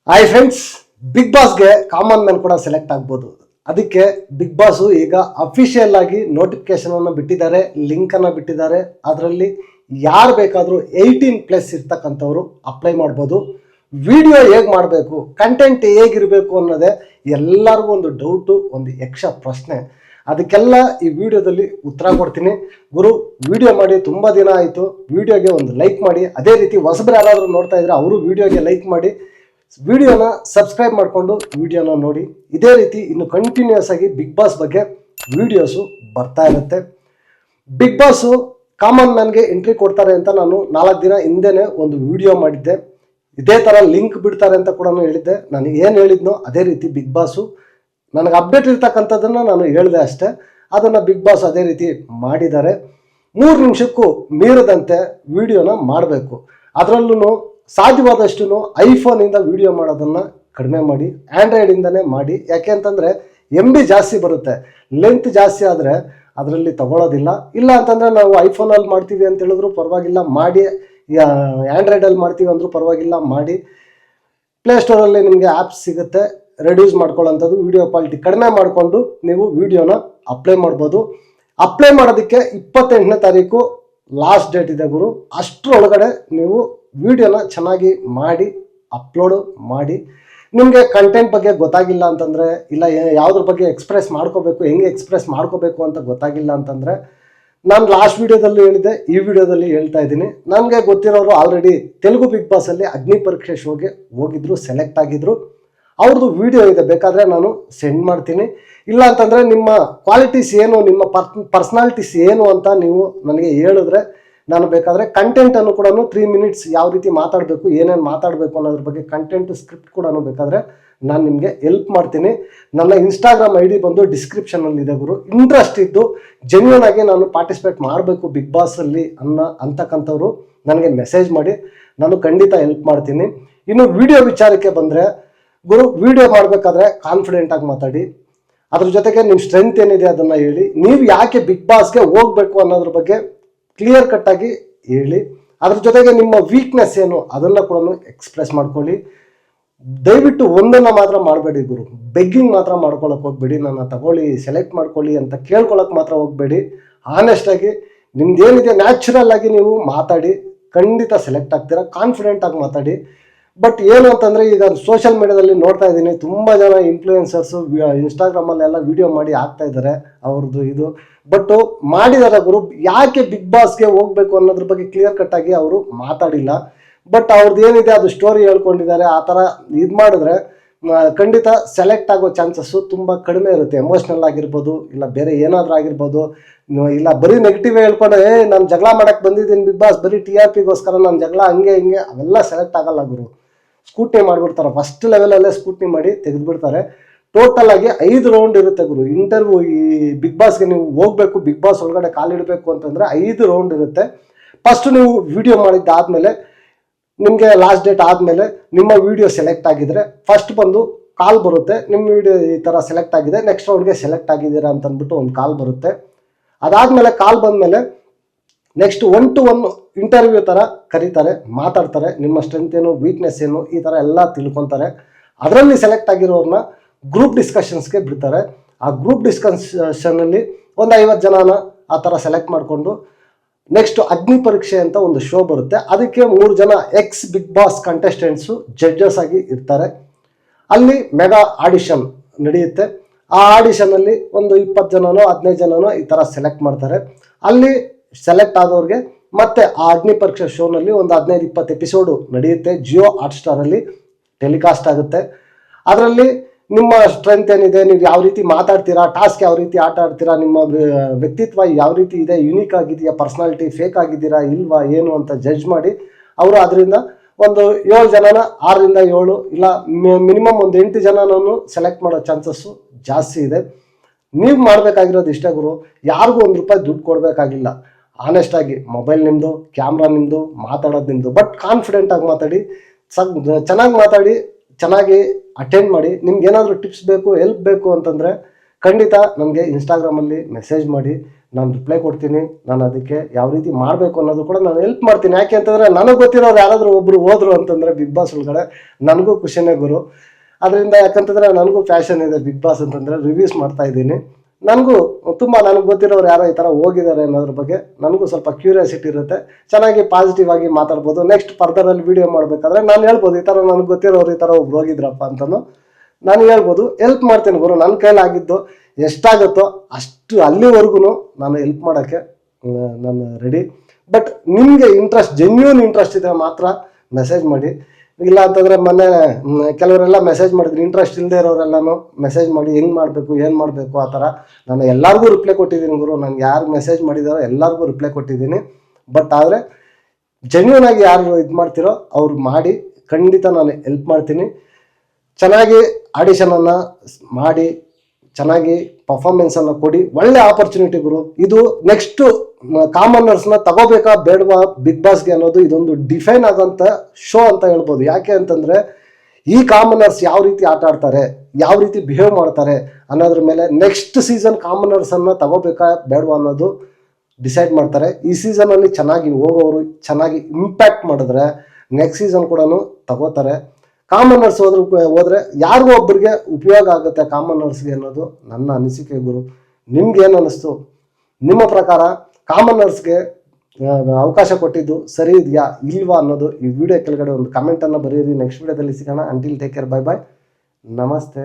Hi friends, big ಬಾಸ್ಗೆ common man ಕೂಡ select ಆಗ್ಬೋದು. ಅದಕ್ಕೆ ಬಿಗ್ ಬಾಸ್ ಈಗ ಅಫಿಷಿಯಲ್ ಆಗಿ ನೋಟಿಫಿಕೇಶನ್ ಅನ್ನು ಬಿಟ್ಟಿದ್ದಾರೆ, ಲಿಂಕ್ ಅನ್ನು ಬಿಟ್ಟಿದ್ದಾರೆ. ಅದರಲ್ಲಿ ಯಾರು ಬೇಕಾದರೂ 18+ ಇರ್ತಕ್ಕಂಥವ್ರು ಅಪ್ಲೈ ಮಾಡ್ಬೋದು. ವಿಡಿಯೋ ಹೇಗೆ ಮಾಡಬೇಕು, ಕಂಟೆಂಟ್ ಹೇಗಿರಬೇಕು ಅನ್ನೋದೇ ಎಲ್ಲರಿಗೂ ಒಂದು ಡೌಟು, ಒಂದು ಯಕ್ಷ ಪ್ರಶ್ನೆ. ಅದಕ್ಕೆಲ್ಲ ಈ ವಿಡಿಯೋದಲ್ಲಿ ಉತ್ತರ ಕೊಡ್ತೀನಿ. ಗುರು, ವಿಡಿಯೋ ಮಾಡಿ ತುಂಬ ದಿನ ಆಯಿತು, ವಿಡಿಯೋಗೆ ಒಂದು ಲೈಕ್ ಮಾಡಿ. ಅದೇ ರೀತಿ ಹೊಸಬ್ರು ಯಾರಾದರೂ ನೋಡ್ತಾ ಇದ್ರೆ ಅವರು ವಿಡಿಯೋಗೆ ಲೈಕ್ ಮಾಡಿ, ವಿಡಿಯೋನ ಸಬ್ಸ್ಕ್ರೈಬ್ ಮಾಡಿಕೊಂಡು ವಿಡಿಯೋನ ನೋಡಿ. ಇದೇ ರೀತಿ ಇನ್ನು ಕಂಟಿನ್ಯೂಸ್ ಆಗಿ ಬಿಗ್ ಬಾಸ್ ಬಗ್ಗೆ ವಿಡಿಯೋಸು ಬರ್ತಾ ಇರುತ್ತೆ. ಬಿಗ್ ಬಾಸು ಕಾಮನ್ ಮ್ಯಾನ್ಗೆ ಎಂಟ್ರಿ ಕೊಡ್ತಾರೆ ಅಂತ ನಾನು 4 ದಿನ ಹಿಂದೆನೇ ಒಂದು ವಿಡಿಯೋ ಮಾಡಿದ್ದೆ. ಇದೇ ಥರ ಲಿಂಕ್ ಬಿಡ್ತಾರೆ ಅಂತ ಕೂಡ ಹೇಳಿದ್ದೆ. ನಾನು ಏನು ಹೇಳಿದ್ನೋ ಅದೇ ರೀತಿ ಬಿಗ್ ಬಾಸು ನನಗೆ ಅಪ್ಡೇಟ್ ಇರ್ತಕ್ಕಂಥದ್ದನ್ನು ನಾನು ಹೇಳಿದೆ ಅಷ್ಟೇ. ಅದನ್ನು ಬಿಗ್ ಬಾಸ್ ಅದೇ ರೀತಿ ಮಾಡಿದ್ದಾರೆ. 3 ನಿಮಿಷಕ್ಕೂ ಮೀರದಂತೆ ವಿಡಿಯೋನ ಮಾಡಬೇಕು. ಅದರಲ್ಲೂ ಸಾಧ್ಯವಾದಷ್ಟು ಐಫೋನಿಂದ ವಿಡಿಯೋ ಮಾಡೋದನ್ನು ಕಡಿಮೆ ಮಾಡಿ, ಆ್ಯಂಡ್ರಾಯ್ಡಿಂದನೇ ಮಾಡಿ. ಯಾಕೆ ಅಂತಂದರೆ MB ಜಾಸ್ತಿ ಬರುತ್ತೆ, ಲೆಂತ್ ಜಾಸ್ತಿ ಆದರೆ ಅದರಲ್ಲಿ ತಗೊಳ್ಳೋದಿಲ್ಲ. ಇಲ್ಲ ಅಂತಂದರೆ ನಾವು ಐಫೋನಲ್ಲಿ ಮಾಡ್ತೀವಿ ಅಂತ ಹೇಳಿದ್ರು ಪರವಾಗಿಲ್ಲ ಮಾಡಿ, ಆ್ಯಂಡ್ರಾಯ್ಡಲ್ಲಿ ಮಾಡ್ತೀವಿ ಅಂದರೂ ಪರವಾಗಿಲ್ಲ ಮಾಡಿ. ಪ್ಲೇಸ್ಟೋರಲ್ಲಿ ನಿಮಗೆ ಆ್ಯಪ್ಸ್ ಸಿಗುತ್ತೆ, ರೆಡ್ಯೂಸ್ ಮಾಡ್ಕೊಳ್ಳೋಂಥದ್ದು, ವಿಡಿಯೋ ಕ್ವಾಲಿಟಿ ಕಡಿಮೆ ಮಾಡಿಕೊಂಡು ನೀವು ವಿಡಿಯೋನ ಅಪ್ಲೈ ಮಾಡ್ಬೋದು. ಅಪ್ಲೈ ಮಾಡೋದಕ್ಕೆ 28ನೇ ತಾರೀಕು ಲಾಸ್ಟ್ ಡೇಟ್ ಇದೆ ಗುರು. ಅಷ್ಟರೊಳಗಡೆ ನೀವು ವಿಡಿಯೋನ ಚೆನ್ನಾಗಿ ಮಾಡಿ ಅಪ್ಲೋಡು ಮಾಡಿ. ನಿಮಗೆ ಕಂಟೆಂಟ್ ಬಗ್ಗೆ ಗೊತ್ತಾಗಿಲ್ಲ ಅಂತಂದರೆ, ಇಲ್ಲ ಯಾವುದ್ರ ಬಗ್ಗೆ ಎಕ್ಸ್ಪ್ರೆಸ್ ಮಾಡ್ಕೋಬೇಕು, ಹೆಂಗೆ ಎಕ್ಸ್ಪ್ರೆಸ್ ಮಾಡ್ಕೋಬೇಕು ಅಂತ ಗೊತ್ತಾಗಿಲ್ಲ ಅಂತಂದರೆ, ನಾನು ಲಾಸ್ಟ್ ವಿಡಿಯೋದಲ್ಲಿ ಹೇಳಿದ್ದೆ, ಈ ವಿಡಿಯೋದಲ್ಲಿ ಹೇಳ್ತಾ ಇದ್ದೀನಿ. ನನಗೆ ಗೊತ್ತಿರೋರು ಆಲ್ರೆಡಿ ತೆಲುಗು ಬಿಗ್ ಬಾಸಲ್ಲಿ ಅಗ್ನಿ ಪರೀಕ್ಷೆ ಶೋಗೆ ಹೋಗಿದ್ರು, ಸೆಲೆಕ್ಟ್ ಆಗಿದ್ರು. ಅವ್ರದ್ದು ವಿಡಿಯೋ ಇದೆ, ಬೇಕಾದರೆ ನಾನು ಸೆಂಡ್ ಮಾಡ್ತೀನಿ. ಇಲ್ಲ ಅಂತಂದರೆ ನಿಮ್ಮ ಕ್ವಾಲಿಟೀಸ್ ಏನು, ನಿಮ್ಮ ಪರ್ಸ್ನಾಲಿಟೀಸ್ ಏನು ಅಂತ ನೀವು ನನಗೆ ಹೇಳಿದ್ರೆ ನಾನು ಬೇಕಾದರೆ ಕಂಟೆಂಟನ್ನು ಕೂಡ 3 ಮಿನಿಟ್ಸ್ ಯಾವ ರೀತಿ ಮಾತಾಡಬೇಕು, ಏನೇನು ಮಾತಾಡಬೇಕು ಅನ್ನೋದ್ರ ಬಗ್ಗೆ ಕಂಟೆಂಟ್ ಸ್ಕ್ರಿಪ್ಟ್ ಕೂಡ ಬೇಕಾದರೆ ನಾನು ನಿಮಗೆ ಹೆಲ್ಪ್ ಮಾಡ್ತೀನಿ. ನನ್ನ ಇನ್ಸ್ಟಾಗ್ರಾಮ್ ID ಬಂದು ಡಿಸ್ಕ್ರಿಪ್ಷನಲ್ಲಿದೆ ಗುರು. ಇಂಟ್ರೆಸ್ಟ್ ಇದ್ದು ಜೆನ್ಯೂನ್ ಆಗಿ ನಾನು ಪಾರ್ಟಿಸಿಪೇಟ್ ಮಾಡಬೇಕು ಬಿಗ್ ಬಾಸಲ್ಲಿ ಅಂತಕ್ಕಂಥವ್ರು ನನಗೆ ಮೆಸೇಜ್ ಮಾಡಿ, ನಾನು ಖಂಡಿತ ಹೆಲ್ಪ್ ಮಾಡ್ತೀನಿ. ಇನ್ನು ವಿಡಿಯೋ ವಿಚಾರಕ್ಕೆ ಬಂದರೆ ಗುರು, ವಿಡಿಯೋ ಮಾಡಬೇಕಾದ್ರೆ ಕಾನ್ಫಿಡೆಂಟಾಗಿ ಮಾತಾಡಿ. ಅದ್ರ ಜೊತೆಗೆ ನಿಮ್ಮ ಸ್ಟ್ರೆಂತ್ ಏನಿದೆ ಅದನ್ನು ಹೇಳಿ. ನೀವು ಯಾಕೆ ಬಿಗ್ ಬಾಸ್ಗೆ ಹೋಗಬೇಕು ಅನ್ನೋದ್ರ ಬಗ್ಗೆ ಕ್ಲಿಯರ್ ಕಟ್ಟಾಗಿ ಹೇಳಿ. ಅದ್ರ ಜೊತೆಗೆ ನಿಮ್ಮ ವೀಕ್ನೆಸ್ ಏನು ಅದನ್ನು ಕೂಡ ಎಕ್ಸ್ಪ್ರೆಸ್ ಮಾಡ್ಕೊಳ್ಳಿ. ದಯವಿಟ್ಟು ಒಂದನ್ನು ಮಾತ್ರ ಮಾಡಬೇಡಿ ಗುರು, ಬೆಗ್ಗಿಂಗ್ ಮಾತ್ರ ಮಾಡ್ಕೊಳಕ್ಕೆ ಹೋಗಬೇಡಿ. ನನ್ನ ತಗೊಳ್ಳಿ, ಸೆಲೆಕ್ಟ್ ಮಾಡ್ಕೊಳ್ಳಿ ಅಂತ ಕೇಳ್ಕೊಳಕ್ಕೆ ಮಾತ್ರ ಹೋಗಬೇಡಿ. ಆನೆಸ್ಟಾಗಿ ನಿಮ್ದೇನಿದೆ ನ್ಯಾಚುರಲ್ ಆಗಿ ನೀವು ಮಾತಾಡಿ, ಖಂಡಿತ ಸೆಲೆಕ್ಟ್ ಆಗ್ತೀರಾ. ಕಾನ್ಫಿಡೆಂಟಾಗಿ ಮಾತಾಡಿ. ಬಟ್ ಏನು ಅಂತಂದರೆ, ಈಗ ಸೋಷಿಯಲ್ ಮೀಡಿಯಾದಲ್ಲಿ ನೋಡ್ತಾ ಇದ್ದೀನಿ, ತುಂಬ ಜನ ಇನ್ಫ್ಲೂಯೆನ್ಸರ್ಸು ಇನ್ಸ್ಟಾಗ್ರಾಮಲ್ಲೆಲ್ಲ ವಿಡಿಯೋ ಮಾಡಿ ಹಾಕ್ತಾ ಇದ್ದಾರೆ ಅವ್ರದ್ದು ಇದು. ಬಟ್ ಮಾಡಿದ್ದಾರೆ ಗುರು, ಯಾಕೆ ಬಿಗ್ ಬಾಸ್ಗೆ ಹೋಗಬೇಕು ಅನ್ನೋದ್ರ ಬಗ್ಗೆ ಕ್ಲಿಯರ್ ಕಟ್ಟಾಗಿ ಅವರು ಮಾತಾಡಿಲ್ಲ. ಬಟ್ ಅವ್ರದ್ದು ಏನಿದೆ ಅದು ಸ್ಟೋರಿ ಹೇಳ್ಕೊಂಡಿದ್ದಾರೆ. ಆ ಥರ ಇದು ಮಾಡಿದ್ರೆ ಖಂಡಿತ ಸೆಲೆಕ್ಟ್ ಆಗೋ ಚಾನ್ಸಸ್ಸು ತುಂಬ ಕಡಿಮೆ ಇರುತ್ತೆ. ಎಮೋಷ್ನಲ್ ಆಗಿರ್ಬೋದು, ಇಲ್ಲ ಬೇರೆ ಏನಾದರೂ ಆಗಿರ್ಬೋದು. ಇಲ್ಲ ಬರೀ ನೆಗೆಟಿವ್ ಹೇಳ್ಕೊಂಡು ನಾನು ಜಗಳ ಮಾಡೋಕ್ಕೆ ಬಂದಿದ್ದೀನಿ ಬಿಗ್ ಬಾಸ್, ಬರೀ TRPಗೋಸ್ಕರ ನಾನು ಜಗಳ ಹಂಗೆ ಹಿಂಗೆ, ಅವೆಲ್ಲ ಸೆಲೆಕ್ಟ್ ಆಗಲ್ಲ ಗುರು. ಸ್ಕೂಟ್ನಿ ಮಾಡಿಬಿಡ್ತಾರೆ, ಫಸ್ಟ್ ಲೆವೆಲಲ್ಲೇ ಸ್ಕೂಟ್ನಿ ಮಾಡಿ ತೆಗೆದುಬಿಡ್ತಾರೆ. ಟೋಟಲ್ ಆಗಿ 5 ರೌಂಡ್ ಇರುತ್ತೆ ಗುರು ಇಂಟರ್ವ್ಯೂ. ಈ ಬಿಗ್ ಬಾಸ್ಗೆ ನೀವು ಹೋಗಬೇಕು, ಬಿಗ್ ಬಾಸ್ ಒಳಗಡೆ ಕಾಲಿಡಬೇಕು ಅಂತಂದರೆ 5 ರೌಂಡ್ ಇರುತ್ತೆ. ಫಸ್ಟ್ ನೀವು ವಿಡಿಯೋ ಮಾಡಿದ್ದಾದಮೇಲೆ, ನಿಮಗೆ ಲಾಸ್ಟ್ ಡೇಟ್ ಆದಮೇಲೆ ನಿಮ್ಮ ವಿಡಿಯೋ ಸೆಲೆಕ್ಟ್ ಆಗಿದ್ರೆ ಫಸ್ಟ್ ಬಂದು ಕಾಲ್ ಬರುತ್ತೆ, ನಿಮ್ಮ ವಿಡಿಯೋ ಈ ಥರ ಸೆಲೆಕ್ಟ್ ಆಗಿದೆ, ನೆಕ್ಸ್ಟ್ ರೌಂಡ್ಗೆ ಸೆಲೆಕ್ಟ್ ಆಗಿದ್ದೀರಾ ಅಂತ ಅಂದ್ಬಿಟ್ಟು ಒಂದು ಕಾಲ್ ಬರುತ್ತೆ. ಅದಾದಮೇಲೆ ಕಾಲ್ ಬಂದಮೇಲೆ ನೆಕ್ಸ್ಟ್ 1 to 1 ಇಂಟರ್ವ್ಯೂ ಥರ ಕರೀತಾರೆ, ಮಾತಾಡ್ತಾರೆ. ನಿಮ್ಮ ಸ್ಟ್ರೆಂತ್ ಏನು, ವೀಕ್ನೆಸ್ ಏನು, ಈ ಥರ ಎಲ್ಲ ತಿಳ್ಕೊತಾರೆ. ಅದರಲ್ಲಿ ಸೆಲೆಕ್ಟ್ ಆಗಿರೋರನ್ನ ಗ್ರೂಪ್ ಡಿಸ್ಕಷನ್ಸ್ಗೆ ಬಿಡ್ತಾರೆ. ಆ ಗ್ರೂಪ್ ಡಿಸ್ಕಷನಲ್ಲಿ ಒಂದು 50 ಜನನ ಆ ಥರ ಸೆಲೆಕ್ಟ್ ಮಾಡಿಕೊಂಡು ನೆಕ್ಸ್ಟ್ ಅಗ್ನಿ ಪರೀಕ್ಷೆ ಅಂತ ಒಂದು ಶೋ ಬರುತ್ತೆ. ಅದಕ್ಕೆ 3 ಜನ X big boss contestants judges ಆಗಿ ಇರ್ತಾರೆ. ಅಲ್ಲಿ ಮೆಗಾ ಆಡಿಷನ್ ನಡೆಯುತ್ತೆ. ಆ ಆಡಿಷನಲ್ಲಿ ಒಂದು 20 ಜನನೋ 15 ಜನನೋ ಈ ಥರ ಸೆಲೆಕ್ಟ್ ಮಾಡ್ತಾರೆ. ಅಲ್ಲಿ ಸೆಲೆಕ್ಟ್ ಆದವ್ರಿಗೆ ಮತ್ತೆ ಆ ಅಗ್ನಿ ಪರೀಕ್ಷೆ ಶೋನಲ್ಲಿ ಒಂದು 15-20 ಎಪಿಸೋಡು ನಡೆಯುತ್ತೆ. ಜಿಯೋ ಹಾಟ್ಸ್ಟಾರಲ್ಲಿ ಟೆಲಿಕಾಸ್ಟ್ ಆಗುತ್ತೆ. ಅದರಲ್ಲಿ ನಿಮ್ಮ ಸ್ಟ್ರೆಂತ್ ಏನಿದೆ, ನೀವು ಯಾವ ರೀತಿ ಮಾತಾಡ್ತೀರಾ, ಟಾಸ್ಕ್ ಯಾವ ರೀತಿ ಆಟ ಆಡ್ತೀರಾ, ನಿಮ್ಮ ವ್ಯಕ್ತಿತ್ವ ಯಾವ ರೀತಿ ಇದೆ, ಯೂನಿಕ್ ಆಗಿದೆಯಾ, ಪರ್ಸ್ನಾಲಿಟಿ ಫೇಕ್ ಆಗಿದ್ದೀರಾ ಇಲ್ವಾ ಏನು ಅಂತ ಜಡ್ಜ್ ಮಾಡಿ ಅವರು ಅದರಿಂದ ಒಂದು 7 ಜನನ 6ರಿಂದ 7 ಇಲ್ಲ ಮಿನಿಮಮ್ ಒಂದು 8 ಜನನೂ ಸೆಲೆಕ್ಟ್ ಮಾಡೋ ಚಾನ್ಸಸ್ಸು ಜಾಸ್ತಿ ಇದೆ. ನೀವು ಮಾಡಬೇಕಾಗಿರೋದು ಇಷ್ಟೇ ಗುರು, ಯಾರಿಗೂ ₹1 ದುಡ್ಡು ಕೊಡಬೇಕಾಗಿಲ್ಲ. ಆನೆಸ್ಟಾಗಿ ಮೊಬೈಲ್ ನಿಮ್ಮದು, ಕ್ಯಾಮ್ರಾ ನಿಮ್ಮದು, ಮಾತಾಡೋದು ನಿಮ್ಮದು. ಬಟ್ ಕಾನ್ಫಿಡೆಂಟಾಗಿ ಮಾತಾಡಿ, ಚೆನ್ನಾಗಿ ಮಾತಾಡಿ, ಚೆನ್ನಾಗಿ ಅಟೆಂಡ್ ಮಾಡಿ. ನಿಮ್ಗೆ ಏನಾದರೂ ಟಿಪ್ಸ್ ಬೇಕು, ಹೆಲ್ಪ್ ಬೇಕು ಅಂತಂದರೆ ಖಂಡಿತ ನನಗೆ ಇನ್ಸ್ಟಾಗ್ರಾಮಲ್ಲಿ ಮೆಸೇಜ್ ಮಾಡಿ, ನಾನು ರಿಪ್ಲೈ ಕೊಡ್ತೀನಿ. ನಾನು ಅದಕ್ಕೆ ಯಾವ ರೀತಿ ಮಾಡಬೇಕು ಅನ್ನೋದು ಕೂಡ ನಾನು ಹೆಲ್ಪ್ ಮಾಡ್ತೀನಿ. ಯಾಕೆ ಅಂತಂದರೆ ನನಗೆ ಗೊತ್ತಿರೋರು ಯಾರಾದರೂ ಒಬ್ಬರು ಹೋದ್ರು ಅಂತಂದರೆ ಬಿಗ್ ಬಾಸ್ ಒಳಗಡೆ ನನಗೂ ಖುಷಿನೇ ಗುರು. ಅದರಿಂದ ಯಾಕಂತಂದರೆ ನನಗೂ ಪ್ಯಾಷನ್ ಇದೆ ಬಿಗ್ ಬಾಸ್ ಅಂತಂದರೆ, ರಿವ್ಯೂಸ್ ಮಾಡ್ತಾ ಇದ್ದೀನಿ. ನನಗೂ ತುಂಬ ನನಗೆ ಗೊತ್ತಿರೋರು ಯಾರೋ ಈ ಥರ ಹೋಗಿದ್ದಾರೆ ಅನ್ನೋದ್ರ ಬಗ್ಗೆ ನನಗೂ ಸ್ವಲ್ಪ ಕ್ಯೂರಿಯಾಸಿಟಿ ಇರುತ್ತೆ. ಚೆನ್ನಾಗಿ ಪಾಸಿಟಿವ್ ಆಗಿ ಮಾತಾಡ್ಬೋದು. ನೆಕ್ಸ್ಟ್ ಫರ್ದರಲ್ಲಿ ವೀಡಿಯೋ ಮಾಡಬೇಕಾದ್ರೆ ನಾನು ಹೇಳ್ಬೋದು ಈ ಥರ ನನಗೆ ಗೊತ್ತಿರೋರು ಈ ಥರ ಒಬ್ರು ಹೋಗಿದ್ರಪ್ಪ ಅಂತಲೂ ನಾನು ಹೇಳ್ಬೋದು. ಹೆಲ್ಪ್ ಮಾಡ್ತೀನಿ ಗುರು. ನನ್ನ ಕೈಲಾಗಿದ್ದು ಎಷ್ಟಾಗುತ್ತೋ ಅಷ್ಟು ಅಲ್ಲಿವರೆಗೂ ನಾನು ಹೆಲ್ಪ್ ಮಾಡೋಕ್ಕೆ ನಾನು ರೆಡಿ. ಬಟ್ ನಿಮಗೆ ಇಂಟ್ರೆಸ್ಟ್, ಜೆನ್ಯೂನ್ ಇಂಟ್ರೆಸ್ಟ್ ಇದ್ದರೆ ಮಾತ್ರ ಮೆಸೇಜ್ ಮಾಡಿ. ಇಲ್ಲ ಅಂತಂದರೆ ಮೊನ್ನೆ ಕೆಲವರೆಲ್ಲ ಮೆಸೇಜ್ ಮಾಡಿದ್ರು, ಇಂಟ್ರೆಸ್ಟ್ ಇಲ್ಲದೆ ಇರೋರೆಲ್ಲನೂ ಮೆಸೇಜ್ ಮಾಡಿ ಹೆಂಗೆ ಮಾಡಬೇಕು ಏನು ಮಾಡಬೇಕು ಆ ಥರ. ನಾನು ಎಲ್ಲರಿಗೂ ರಿಪ್ಲೈ ಕೊಟ್ಟಿದ್ದೀನಿ ಗುರು. ನನಗೆ ಯಾರು ಮೆಸೇಜ್ ಮಾಡಿದಾರೋ ಎಲ್ಲರಿಗೂ ರಿಪ್ಲೈ ಕೊಟ್ಟಿದ್ದೀನಿ. ಬಟ್ ಆದರೆ ಜೆನ್ಯೂನ್ ಆಗಿ ಯಾರು ಇದು ಮಾಡ್ತಿರೋ ಅವ್ರು ಮಾಡಿ, ಖಂಡಿತ ನಾನು ಹೆಲ್ಪ್ ಮಾಡ್ತೀನಿ. ಚೆನ್ನಾಗಿ ಆಡಿಷನನ್ನು ಮಾಡಿ ಚೆನ್ನಾಗಿ ಪರ್ಫಾರ್ಮೆನ್ಸನ್ನು ಕೊಡಿ. ಒಳ್ಳೆ ಆಪರ್ಚುನಿಟಿ ಗುರು. ಇದು ನೆಕ್ಸ್ಟು ಕಾಮನರ್ಸ್ನ ತಗೋಬೇಕಾ ಬೇಡವಾ ಬಿಗ್ ಬಾಸ್ಗೆ ಅನ್ನೋದು ಇದೊಂದು ಡಿಫೈನ್ ಆಗೋಂಥ ಶೋ ಅಂತ ಹೇಳ್ಬೋದು. ಯಾಕೆ ಅಂತಂದರೆ ಈ ಕಾಮನರ್ಸ್ ಯಾವ ರೀತಿ ಆಟ ಆಡ್ತಾರೆ, ಯಾವ ರೀತಿ ಬಿಹೇವ್ ಮಾಡ್ತಾರೆ ಅನ್ನೋದ್ರ ಮೇಲೆ ನೆಕ್ಸ್ಟ್ ಸೀಸನ್ ಕಾಮನರ್ಸನ್ನು ತಗೋಬೇಕಾ ಬೇಡವಾ ಅನ್ನೋದು ಡಿಸೈಡ್ ಮಾಡ್ತಾರೆ. ಈ ಸೀಸನಲ್ಲಿ ಚೆನ್ನಾಗಿ ಹೋಗೋರು ಚೆನ್ನಾಗಿ ಇಂಪ್ಯಾಕ್ಟ್ ಮಾಡಿದ್ರೆ ನೆಕ್ಸ್ಟ್ ಸೀಸನ್ ಕೂಡ ತಗೋತಾರೆ. ಕಾಮನರ್ಸ್ ಹೋದ್ರೆ ಯಾರಿಗೂ ಒಬ್ಬರಿಗೆ ಉಪಯೋಗ ಆಗುತ್ತೆ ಕಾಮನರ್ಸ್ಗೆ ಅನ್ನೋದು ನನ್ನ ಅನಿಸಿಕೆ ಗುರು. ನಿಮ್ಗೆ ಏನು ಅನ್ನಿಸ್ತು? ನಿಮ್ಮ ಪ್ರಕಾರ ಕಾಮನರ್ಸ್ಗೆ ಅವಕಾಶ ಕೊಟ್ಟಿದ್ದು ಸರಿ ಇದೆಯಾ ಇಲ್ವಾ ಅನ್ನೋದು ಈ ವಿಡಿಯೋ ಕೆಳಗಡೆ ಒಂದು ಕಮೆಂಟನ್ನು ಬರೀರಿ. ನೆಕ್ಸ್ಟ್ ವಿಡಿಯೋದಲ್ಲಿ ಸಿಗೋಣ. Until take care, bye bye, ನಮಸ್ತೆ.